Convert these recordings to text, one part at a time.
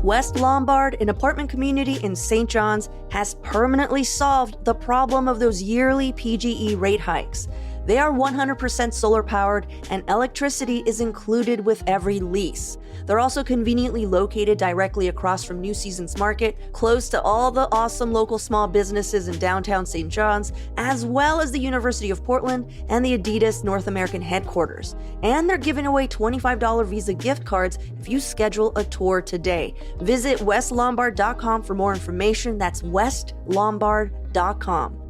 West Lombard, an apartment community in St. John's, has permanently solved the problem of those yearly PGE rate hikes. They are 100% solar powered, and electricity is included with every lease. They're also conveniently located directly across from New Seasons Market, close to all the awesome local small businesses in downtown St. John's, as well as the University of Portland and the Adidas North American headquarters. And they're giving away $25 Visa gift cards if you schedule a tour today. Visit westlombard.com for more information. That's westlombard.com.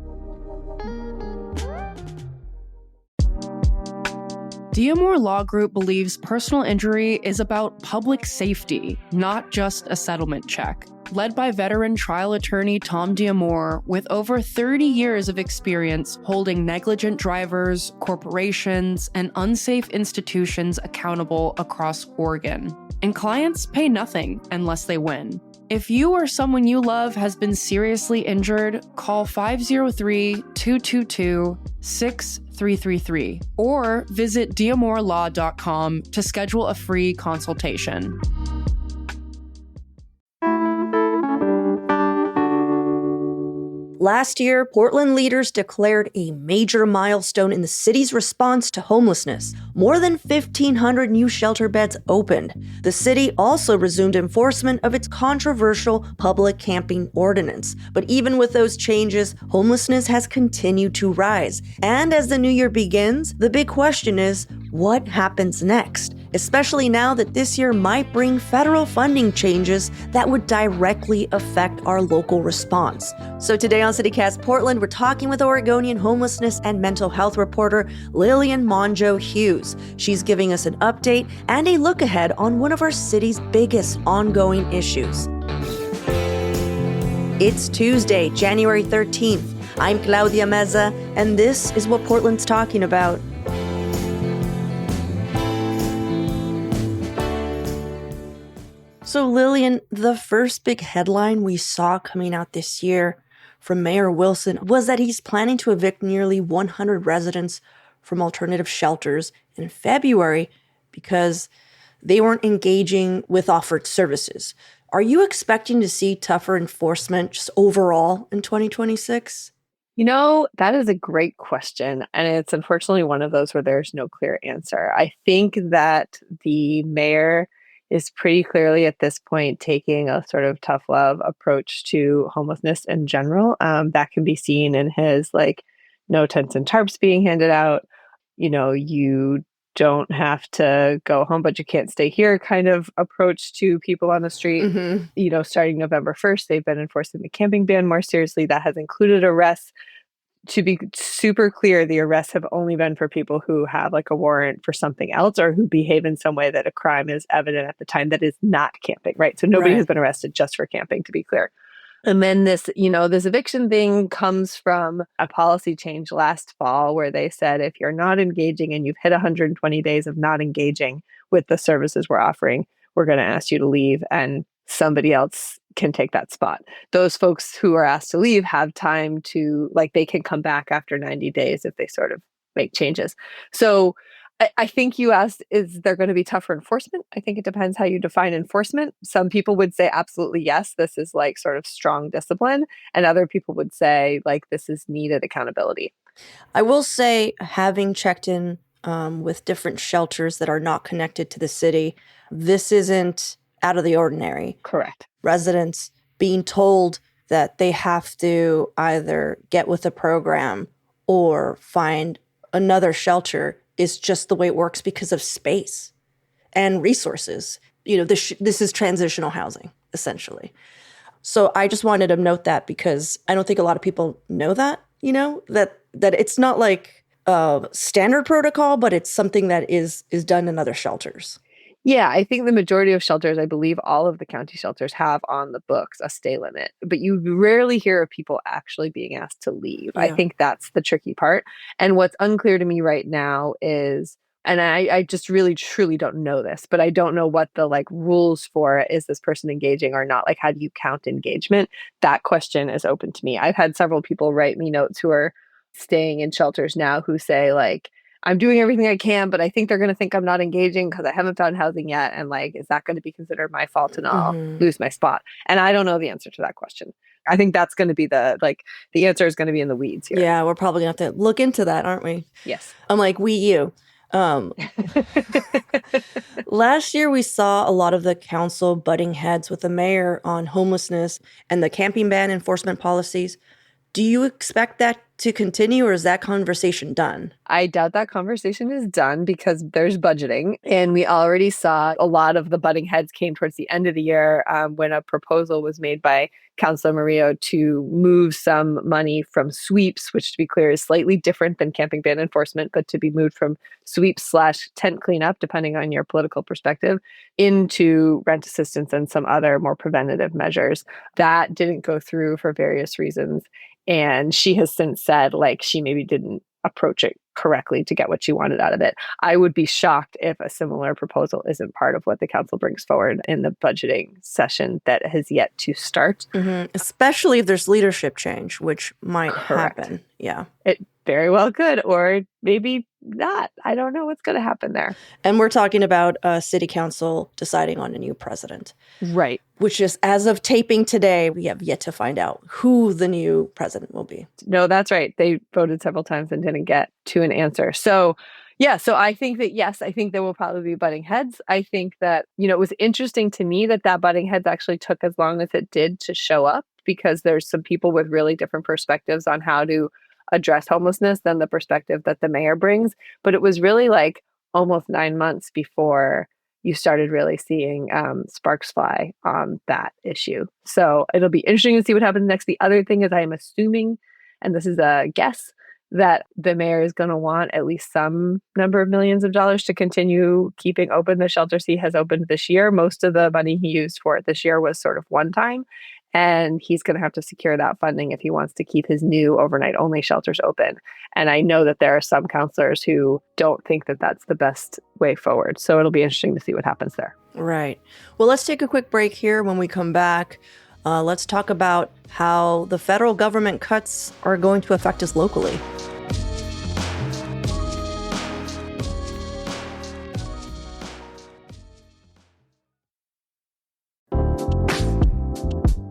Diamore Law Group believes personal injury is about public safety, not just a settlement check. Led by veteran trial attorney Tom Diamore, with over 30 years of experience holding negligent drivers, corporations, and unsafe institutions accountable across Oregon. And clients pay nothing unless they win. If you or someone you love has been seriously injured, call 503-222-6333 or visit diamorelaw.com to schedule a free consultation. Last year, Portland leaders declared a major milestone in the city's response to homelessness. More than 1,500 new shelter beds opened. The city also resumed enforcement of its controversial public camping ordinance. But even with those changes, homelessness has continued to rise. And as the new year begins, the big question is, what happens next? Especially now that this year might bring federal funding changes that would directly affect our local response. So today on CityCast Portland, we're talking with Oregonian homelessness and mental health reporter Lillian Mongeau Hughes. She's giving us an update and a look ahead on one of our city's biggest ongoing issues. It's Tuesday, January 13th. I'm Claudia Meza, and this is what Portland's talking about. So Lillian, the first big headline we saw coming out this year from Mayor Wilson was that he's planning to evict nearly 100 residents from alternative shelters in February because they weren't engaging with offered services. Are you expecting to see tougher enforcement just overall in 2026? That is a great question. And it's unfortunately one of those where there's no clear answer. I think that the mayor is pretty clearly at this point taking a sort of tough love approach to homelessness in general. That can be seen in his no tents and tarps being handed out. You don't have to go home, but you can't stay here kind of approach to people on the street. Mm-hmm. Starting November 1st, they've been enforcing the camping ban more seriously. That has included arrests. To be super clear, the arrests have only been for people who have a warrant for something else or who behave in some way that a crime is evident at the time that is not camping, right? So nobody has been arrested just for camping, to be clear. And then this eviction thing comes from a policy change last fall where they said if you're not engaging and you've hit 120 days of not engaging with the services we're offering, we're going to ask you to leave and somebody else can take that spot. Those folks who are asked to leave have time to, they can come back after 90 days if they sort of make changes. So I think you asked, is there going to be tougher enforcement? I think it depends how you define enforcement. Some people would say absolutely yes, this is sort of strong discipline. And other people would say this is needed accountability. I will say, having checked in with different shelters that are not connected to the city, this isn't out of the ordinary. Correct. Residents being told that they have to either get with a program or find another shelter is just the way it works because of space and resources. This is transitional housing, essentially. So I just wanted to note that because I don't think a lot of people know that, that it's not like a standard protocol, but it's something that is done in other shelters. Yeah, I think the majority of shelters, I believe all of the county shelters have on the books a stay limit, but you rarely hear of people actually being asked to leave. Yeah. I think that's the tricky part. And what's unclear to me right now is, and I just really, truly don't know this, but I don't know what the rules for is this person engaging or not? How do you count engagement? That question is open to me. I've had several people write me notes who are staying in shelters now who say I'm doing everything I can, but I think they're going to think I'm not engaging because I haven't found housing yet. And like, is that going to be considered my fault and I'll lose my spot? And I don't know the answer to that question. I think that's going to be the answer is going to be in the weeds here. Yeah, we're probably going to have to look into that, aren't we? Yes. I'm like, you. Last year, we saw a lot of the council butting heads with the mayor on homelessness and the camping ban enforcement policies. Do you expect that to continue, or is that conversation done? I doubt that conversation is done because there's budgeting. And we already saw a lot of the butting heads came towards the end of the year when a proposal was made by Councilor Murillo to move some money from sweeps, which to be clear is slightly different than camping ban enforcement, but to be moved from sweeps/tent cleanup, depending on your political perspective, into rent assistance and some other more preventative measures. That didn't go through for various reasons. And she has since said, like, she maybe didn't approach it correctly to get what she wanted out of it. I would be shocked if a similar proposal isn't part of what the council brings forward in the budgeting session that has yet to start. Especially if there's leadership change, which might Correct. happen. Yeah. It very well could, or maybe not. I don't know what's going to happen there. And we're talking about city council deciding on a new president. Right. Which is, as of taping today, we have yet to find out who the new president will be. No, that's right. They voted several times and didn't get to an answer. So, yeah, so I think that, yes, I think there will probably be butting heads. I think that, it was interesting to me that butting heads actually took as long as it did to show up, because there's some people with really different perspectives on how to address homelessness than the perspective that the mayor brings. But it was really like almost 9 months before you started really seeing sparks fly on that issue. So it'll be interesting to see what happens next. The other thing is, I am assuming, and this is a guess, that the mayor is going to want at least some number of millions of dollars to continue keeping open the shelters he has opened this year. Most of the money he used for it this year was sort of one time. And he's going to have to secure that funding if he wants to keep his new overnight only shelters open. And I know that there are some counselors who don't think that that's the best way forward. So it'll be interesting to see what happens there. Right. Well, let's take a quick break here. When we come back, let's talk about how the federal government cuts are going to affect us locally.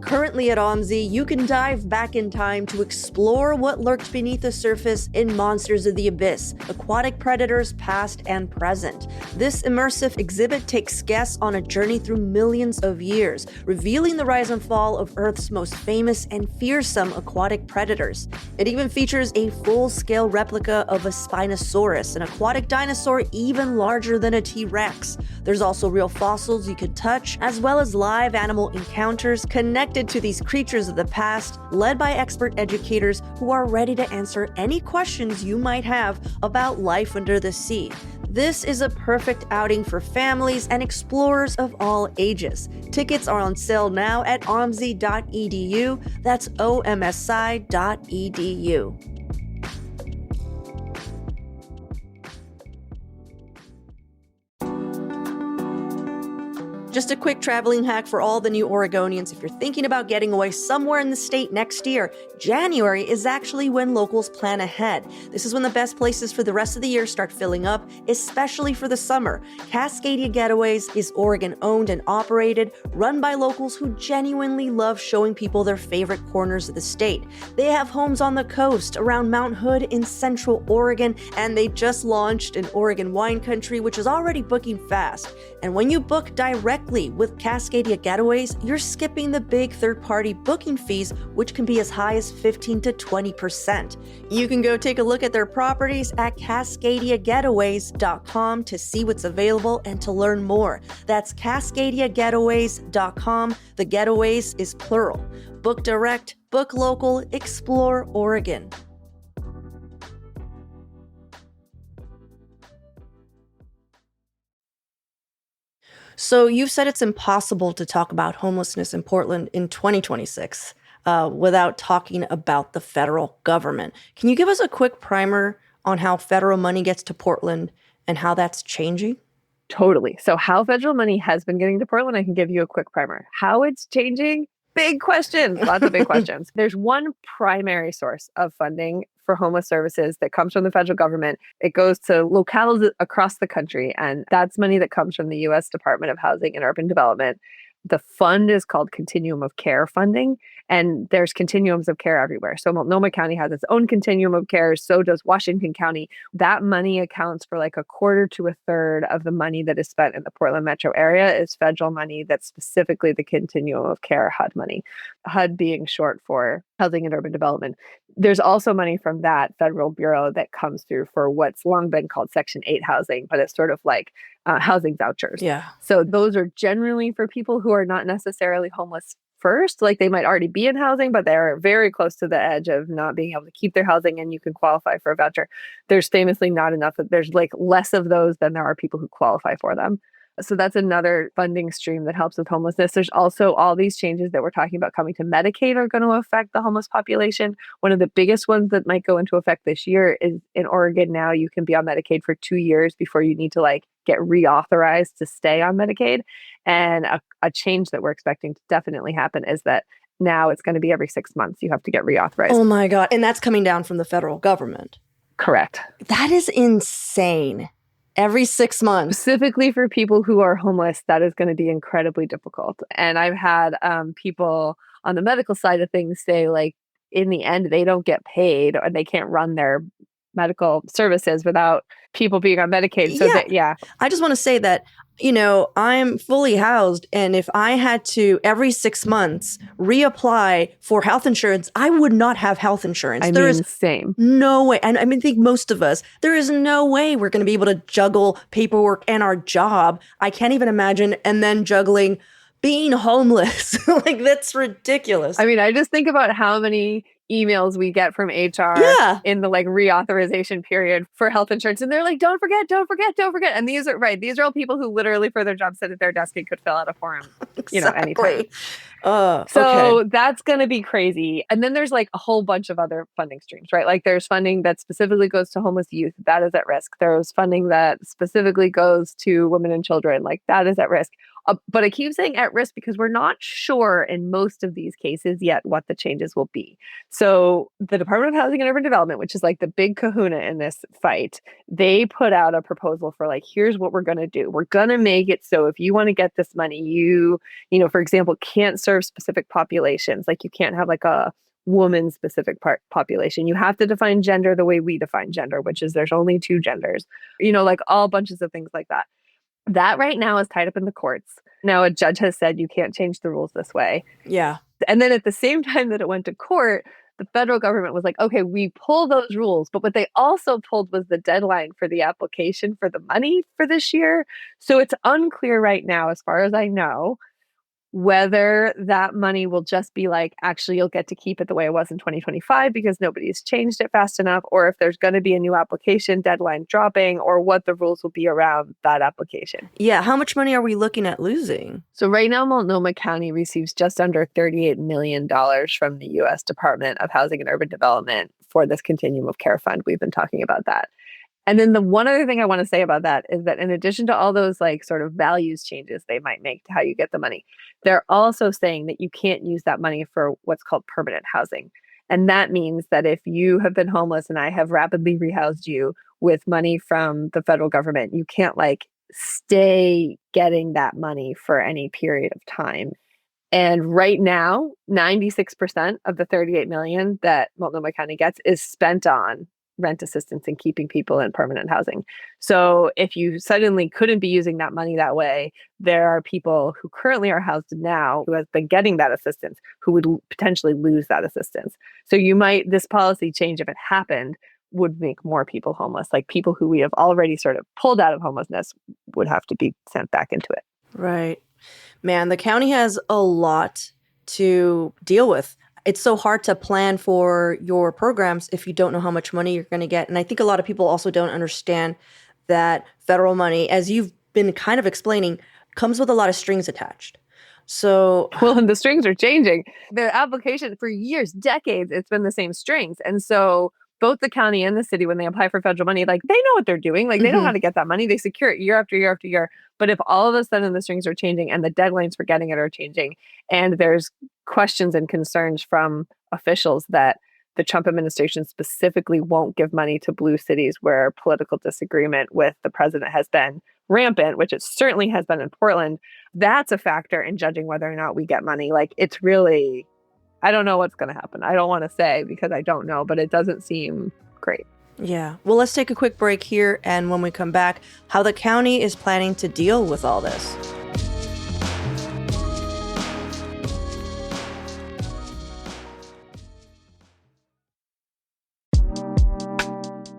Currently at OMSI, you can dive back in time to explore what lurked beneath the surface in Monsters of the Abyss, aquatic predators past and present. This immersive exhibit takes guests on a journey through millions of years, revealing the rise and fall of Earth's most famous and fearsome aquatic predators. It even features a full-scale replica of a Spinosaurus, an aquatic dinosaur even larger than a T-Rex. There's also real fossils you could touch, as well as live animal encounters connected to these creatures of the past, led by expert educators who are ready to answer any questions you might have about life under the sea. This is a perfect outing for families and explorers of all ages. Tickets are on sale now at omsi.edu. That's omsi.edu. Just a quick traveling hack for all the new Oregonians. If you're thinking about getting away somewhere in the state next year, January is actually when locals plan ahead. This is when the best places for the rest of the year start filling up, especially for the summer. Cascadia Getaways is Oregon-owned and operated, run by locals who genuinely love showing people their favorite corners of the state. They have homes on the coast, around Mount Hood in Central Oregon, and they just launched in Oregon wine country, which is already booking fast. And when you book directly with Cascadia Getaways, you're skipping the big third-party booking fees, which can be as high as 15 to 20%. You can go take a look at their properties at cascadiagetaways.com to see what's available and to learn more. That's cascadiagetaways.com. The Getaways is plural. Book direct, book local, explore Oregon. So you've said it's impossible to talk about homelessness in Portland in 2026 without talking about the federal government. Can you give us a quick primer on how federal money gets to Portland and how that's changing? Totally. So how federal money has been getting to Portland, I can give you a quick primer. How it's changing? Big questions, lots of big questions. There's one primary source of funding for homeless services that comes from the federal government. It goes to locales across the country, and that's money that comes from the U.S. Department of Housing and Urban Development. The fund is called Continuum of Care funding, and there's continuums of care everywhere. So Multnomah County has its own continuum of care, so does Washington County. That money accounts for like a quarter to a third of the money that is spent in the Portland metro area is federal money that's specifically the Continuum of Care HUD money, HUD being short for Housing and Urban Development. There's also money from that federal bureau that comes through for what's long been called Section 8 housing, but it's sort of like housing vouchers. Yeah. So those are generally for people who are not necessarily homeless first. Like they might already be in housing, but they're very close to the edge of not being able to keep their housing, and you can qualify for a voucher. There's famously not enough. There's like less of those than there are people who qualify for them. So that's another funding stream that helps with homelessness. There's also all these changes that we're talking about coming to Medicaid are going to affect the homeless population. One of the biggest ones that might go into effect this year is in Oregon now, you can be on Medicaid for 2 years before you need to like get reauthorized to stay on Medicaid. And a change that we're expecting to definitely happen is that now it's going to be every 6 months you have to get reauthorized. Oh my God. And that's coming down from the federal government. Correct. That is insane. Every 6 months. Specifically for people who are homeless, that is going to be incredibly difficult. And I've had people on the medical side of things say, like, in the end, they don't get paid and they can't run their medical services without people being on Medicaid. So I just want to say that, I'm fully housed. And if I had to every 6 months reapply for health insurance, I would not have health insurance. Same. No way. And I think most of us, there is no way we're going to be able to juggle paperwork and our job. I can't even imagine. And then juggling being homeless. Like, that's ridiculous. I just think about how many emails we get from HR in the like reauthorization period for health insurance. And they're like, don't forget. And these are all people who literally for their job sit at their desk and could fill out a form, anytime. So that's going to be crazy. And then there's like a whole bunch of other funding streams, right? Like there's funding that specifically goes to homeless youth. That is at risk. There's funding that specifically goes to women and children. Like that is at risk. But I keep saying at risk because we're not sure in most of these cases yet what the changes will be. So the Department of Housing and Urban Development, which is like the big kahuna in this fight, they put out a proposal for like, here's what we're going to do. We're going to make it so if you want to get this money, you for example, can't serve specific populations. Like you can't have like a woman specific population. You have to define gender the way we define gender, which is there's only 2 genders, like all bunches of things like that. That right now is tied up in the courts. Now, a judge has said you can't change the rules this way. Yeah. And then at the same time that it went to court, the federal government was like, okay, we pull those rules. But what they also pulled was the deadline for the application for the money for this year. So it's unclear right now, as far as I know, whether that money will just be like, actually, you'll get to keep it the way it was in 2025 because nobody's changed it fast enough, or if there's going to be a new application deadline dropping, or what the rules will be around that application. Yeah. How much money are we looking at losing? So right now, Multnomah County receives just under $38 million from the U.S. Department of Housing and Urban Development for this Continuum of Care Fund. We've been talking about that. And then the one other thing I want to say about that is that in addition to all those like sort of values changes they might make to how you get the money, they're also saying that you can't use that money for what's called permanent housing. And that means that if you have been homeless and I have rapidly rehoused you with money from the federal government, you can't like stay getting that money for any period of time. And right now, 96% of the $38 million that Multnomah County gets is spent on rent assistance and keeping people in permanent housing. So if you suddenly couldn't be using that money that way, there are people who currently are housed now who have been getting that assistance who would potentially lose that assistance. So this policy change, if it happened, would make more people homeless. Like people who we have already sort of pulled out of homelessness would have to be sent back into it. Right. Man, the county has a lot to deal with. It's so hard to plan for your programs if you don't know how much money you're going to get. And I think a lot of people also don't understand that federal money, as you've been kind of explaining, comes with a lot of strings attached. So, well, and the strings are changing. The application for years, decades, it's been the same strings. And so both the county and the city, when they apply for federal money, like they know what they're doing. Like they know how to get that money. They secure it year after year after year. But if all of a sudden the strings are changing and the deadlines for getting it are changing, and there's questions and concerns from officials that the Trump administration specifically won't give money to blue cities where political disagreement with the president has been rampant, which it certainly has been in Portland. That's a factor in judging whether or not we get money. Like, it's really, I don't know what's going to happen. I don't want to say because I don't know, but it doesn't seem great. Yeah. Well, let's take a quick break here. And when we come back, how the county is planning to deal with all this.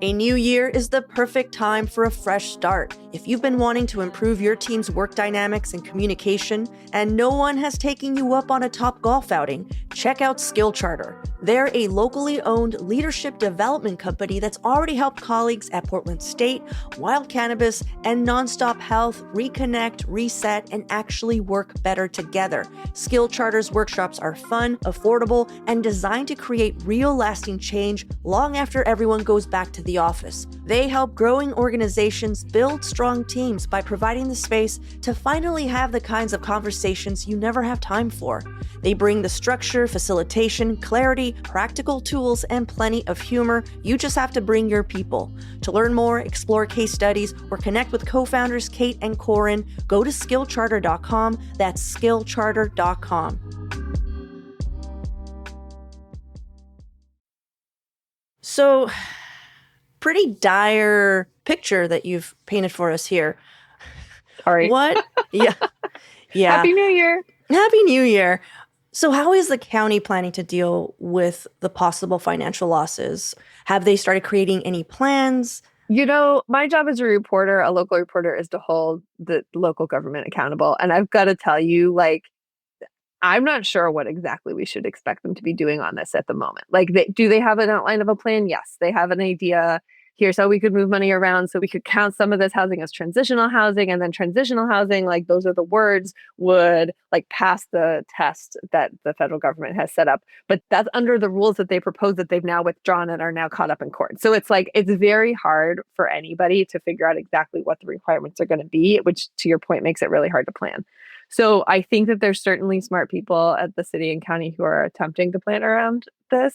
A new year is the perfect time for a fresh start. If you've been wanting to improve your team's work dynamics and communication, and no one has taken you up on a top golf outing, check out Skill Charter. They're a locally owned leadership development company that's already helped colleagues at Portland State, Wild Cannabis, and Nonstop Health reconnect, reset, and actually work better together. Skill Charter's workshops are fun, affordable, and designed to create real lasting change long after everyone goes back to the office. They help growing organizations build strong teams by providing the space to finally have the kinds of conversations you never have time for. They bring the structure, facilitation, clarity, practical tools, and plenty of humor. You just have to bring your people. To learn more, explore case studies, or connect with co-founders Kate and Corin, go to skillcharter.com. That's skillcharter.com. So, pretty dire picture that you've painted for us here. Sorry. What? Yeah. Happy New Year. Happy New Year. So how is the county planning to deal with the possible financial losses? Have they started creating any plans? You know, my job as a reporter, a local reporter, is to hold the local government accountable. And I've got to tell you, like, I'm not sure what exactly we should expect them to be doing on this at the moment. Like, do they have an outline of a plan? Yes, they have an idea. Here's how we could move money around so we could count some of this housing as transitional housing, and then transitional housing, like, those are the words, would like pass the test that the federal government has set up. But that's under the rules that they proposed that they've now withdrawn and are now caught up in court. So it's like, it's very hard for anybody to figure out exactly what the requirements are going to be, which, to your point, makes it really hard to plan. So I think that there's certainly smart people at the city and county who are attempting to plan around this.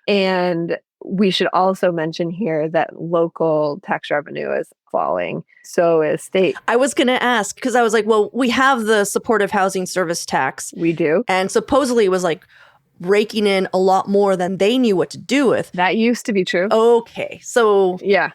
And we should also mention here that local tax revenue is falling. So is state. I was going to ask, because I was like, well, we have the supportive housing service tax. We do. And supposedly it was like raking in a lot more than they knew what to do with. That used to be true. Okay. So yeah.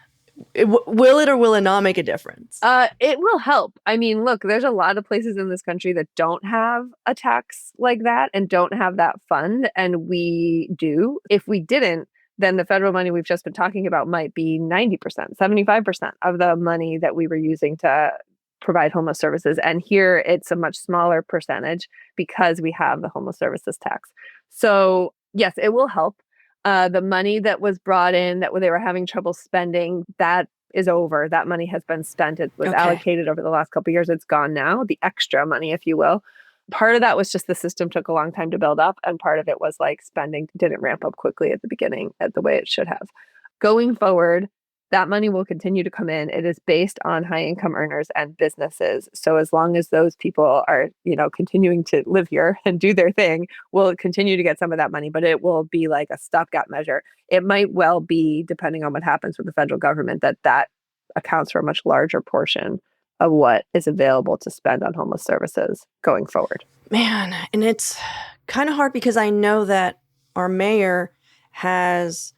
Will it or will it not make a difference? It will help. I mean, look, there's a lot of places in this country that don't have a tax like that and don't have that fund. And we do. If we didn't, then the federal money we've just been talking about might be 90%, 75% of the money that we were using to provide homeless services. And here it's a much smaller percentage because we have the homeless services tax. So yes, it will help. The money that was brought in that they were having trouble spending, that is over. That money has been spent. It was allocated over the last couple of years. It's gone now, the extra money, if you will. Part of that was just the system took a long time to build up. And part of it was like spending didn't ramp up quickly at the beginning at the way it should have. Going forward, that money will continue to come in. It is based on high income earners and businesses. So as long as those people are, continuing to live here and do their thing, we'll continue to get some of that money, but it will be like a stopgap measure. It might well be, depending on what happens with the federal government, that accounts for a much larger portion of what is available to spend on homeless services going forward. Man, and it's kind of hard because I know that our mayor has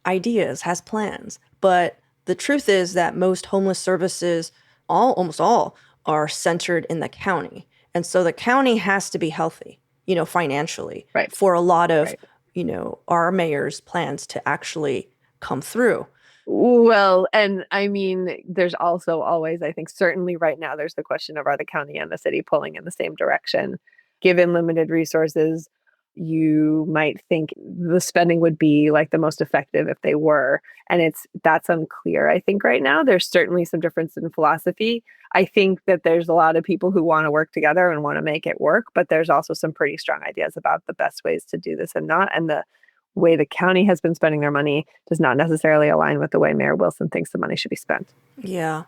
ideas, has plans. But the truth is that most homeless services, almost all, are centered in the county. And so the county has to be healthy, financially, right, for a lot of, right, our mayor's plans to actually come through. Well, and I mean, there's also always, I think, certainly right now, there's the question of, are the county and the city pulling in the same direction? Given limited resources, you might think the spending would be like the most effective if they were. And that's unclear. I think right now there's certainly some difference in philosophy. I think that there's a lot of people who want to work together and want to make it work, but there's also some pretty strong ideas about the best ways to do this and not. And the way the county has been spending their money does not necessarily align with the way Mayor Wilson thinks the money should be spent. Yeah.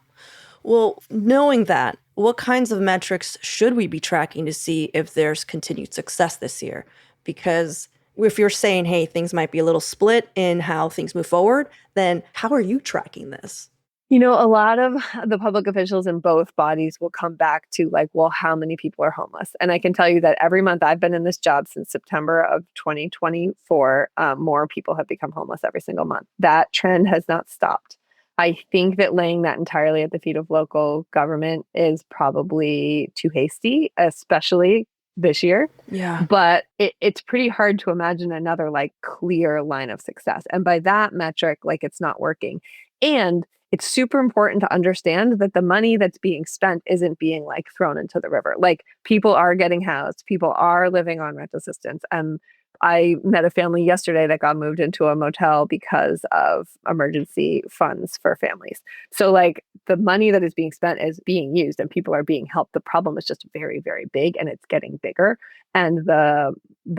Well, knowing that, what kinds of metrics should we be tracking to see if there's continued success this year? Because If you're saying, hey, things might be a little split in how things move forward, then how are you tracking this? A lot of the public officials in both bodies will come back to like, well, how many people are homeless? And I can tell you that every month I've been in this job since September of 2024, more people have become homeless every single month. That trend has not stopped. I think that laying that entirely at the feet of local government is probably too hasty, especially this year. Yeah. But it's pretty hard to imagine another like clear line of success. And by that metric, like it's not working. And it's super important to understand that the money that's being spent isn't being like thrown into the river. Like people are getting housed, people are living on rent assistance. And I met a family yesterday that got moved into a motel because of emergency funds for families. So like the money that is being spent is being used and people are being helped. The problem is just very, very big and it's getting bigger and the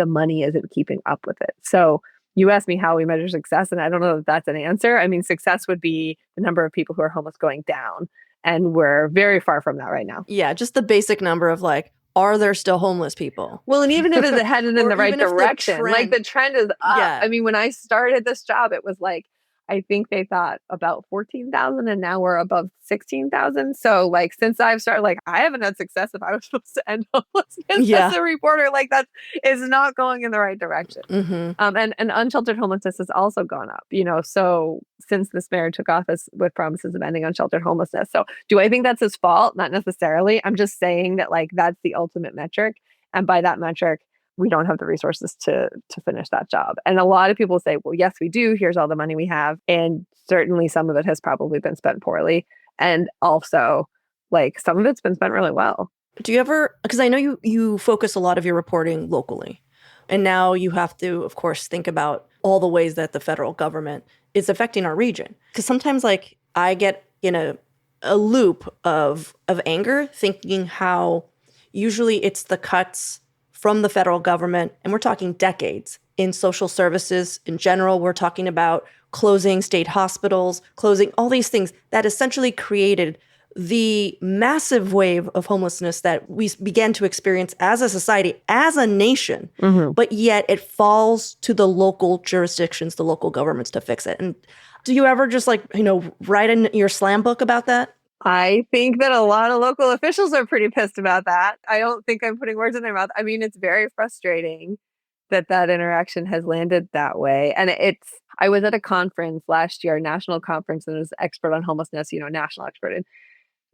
money isn't keeping up with it. So you asked me how we measure success, and I don't know if that's an answer. I mean, success would be the number of people who are homeless going down, and we're very far from that right now. Yeah, just the basic number of like, are there still homeless people? Well, and even if it's headed in Or the right even if the direction, like trend- the trend is up. Yeah. I mean, when I started this job, it was like, I think they thought about 14,000 and now we're above 16,000. So like since I've started, like I haven't had success if I was supposed to end homelessness Yeah. as a reporter, like that is not going in the right direction. And unsheltered homelessness has also gone up, so since this mayor took office with promises of ending unsheltered homelessness. So do I think that's his fault? Not necessarily. I'm just saying that like that's the ultimate metric. And by that metric, we don't have the resources to finish that job. And a lot of people say, well, yes, we do. Here's all the money we have. And certainly some of it has probably been spent poorly. And also, like, some of it's been spent really well. Do you ever, because I know you focus a lot of your reporting locally, and now you have to, of course, think about all the ways that the federal government is affecting our region. Because sometimes, like, I get in a loop of anger, thinking how usually it's the cuts from the federal government, and we're talking decades, in social services in general. We're talking about closing state hospitals, closing all these things that essentially created the massive wave of homelessness that we began to experience as a society, as a nation, but yet it falls to the local jurisdictions, the local governments to fix it. And do you ever just like, write in your slam book about that? I think that a lot of local officials are pretty pissed about that. I don't think I'm putting words in their mouth. I mean, it's very frustrating that interaction has landed that way. And I was at a conference last year, a national conference, and it was an expert on homelessness, national expert. And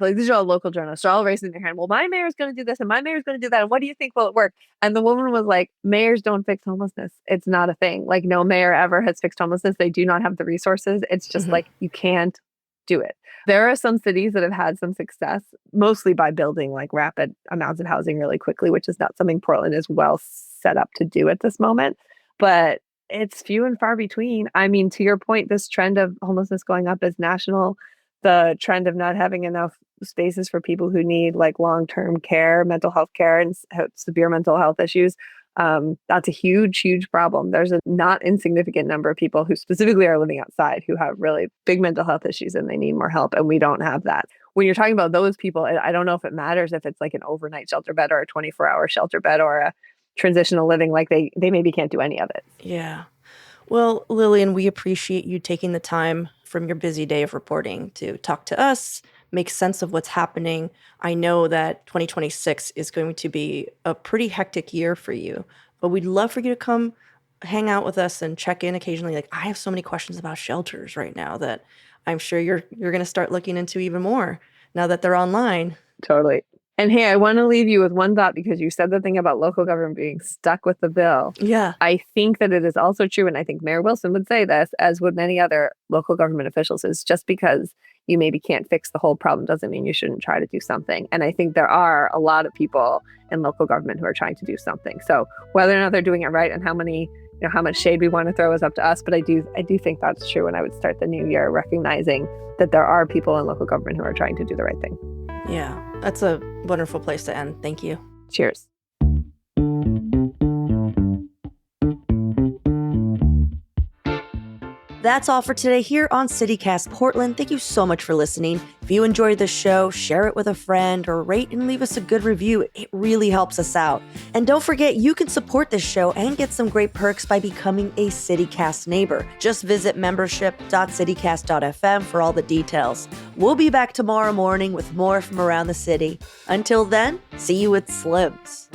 like, these are all local journalists. They're all raising their hand. Well, my mayor's going to do this and my mayor's going to do that. And what do you think will it work? And the woman was like, mayors don't fix homelessness. It's not a thing. Like no mayor ever has fixed homelessness. They do not have the resources. It's just like, you can't do it. There are some cities that have had some success, mostly by building like rapid amounts of housing really quickly, which is not something Portland is well set up to do at this moment. But it's few and far between. I mean, to your point, this trend of homelessness going up is national. The trend of not having enough spaces for people who need like long-term care, mental health care, and severe mental health issues. That's a huge, huge problem. There's a not insignificant number of people who specifically are living outside who have really big mental health issues and they need more help. And we don't have that. When you're talking about those people, I don't know if it matters if it's like an overnight shelter bed or a 24-hour shelter bed or a transitional living, like they maybe can't do any of it. Yeah. Well, Lillian, we appreciate you taking the time from your busy day of reporting to talk to us, make sense of what's happening. I know that 2026 is going to be a pretty hectic year for you, but we'd love for you to come hang out with us and check in occasionally. Like, I have so many questions about shelters right now that I'm sure you're going to start looking into even more now that they're online. Totally. And hey, I want to leave you with one thought because you said the thing about local government being stuck with the bill. Yeah. I think that it is also true, and I think Mayor Wilson would say this, as would many other local government officials, is just because you maybe can't fix the whole problem doesn't mean you shouldn't try to do something. And I think there are a lot of people in local government who are trying to do something. So whether or not they're doing it right and how much shade we want to throw is up to us. But I do think that's true. And I would start the new year recognizing that there are people in local government who are trying to do the right thing. Yeah, that's a wonderful place to end. Thank you. Cheers. That's all for today here on CityCast Portland. Thank you so much for listening. If you enjoyed the show, share it with a friend or rate and leave us a good review. It really helps us out. And don't forget, you can support this show and get some great perks by becoming a CityCast neighbor. Just visit membership.citycast.fm for all the details. We'll be back tomorrow morning with more from around the city. Until then, see you at Slim's.